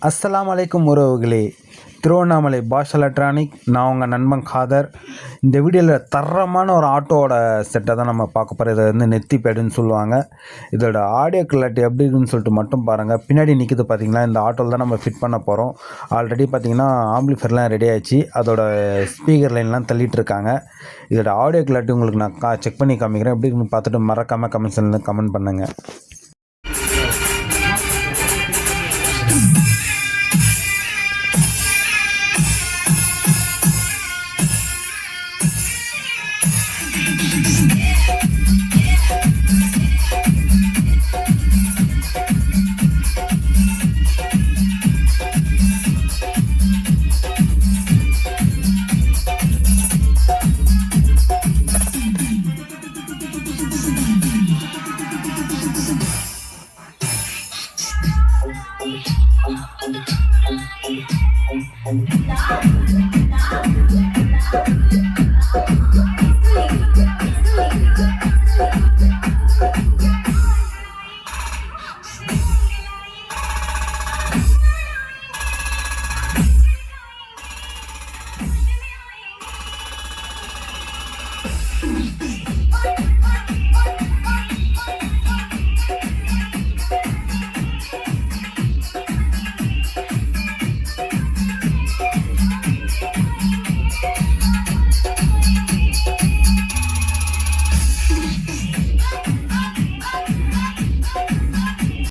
அஸ்ஸலாமு அலைக்கும் உறவுகளே. திருவண்ணாமலை பாஷ் எலக்ட்ரானிக். நான் உங்கள் நண்பன் காதர். இந்த வீடியோவில் தரமான ஒரு ஆட்டோவோட செட்டை தான் நம்ம பார்க்க போகிறோம். இதை வந்து நெத்தி பேடுன்னு சொல்லுவாங்க. இதோட ஆடியோ கிளாரிட்டி எப்படி இருக்குன்னு சொல்லிட்டு மட்டும் பாருங்கள். பின்னாடி நிற்கிது பார்த்தீங்களா, இந்த ஆட்டோவில் தான் நம்ம ஃபிட் பண்ண போகிறோம். ஆல்ரெடி பார்த்தீங்கன்னா ஆம்பிளிஃபயர்லாம் ரெடி ஆகிடுச்சு. அதோட ஸ்பீக்கர் லைன்லாம் தள்ளிட்டு இருக்காங்க. இதோட ஆடியோ கிளாரிட்டி உங்களுக்கு நான் செக் பண்ணி காமிக்கிறேன். எப்படி இருக்குன்னு பார்த்துட்டு மறக்காமல் கமெண்ட்ஸில் கமெண்ட் பண்ணுங்கள்.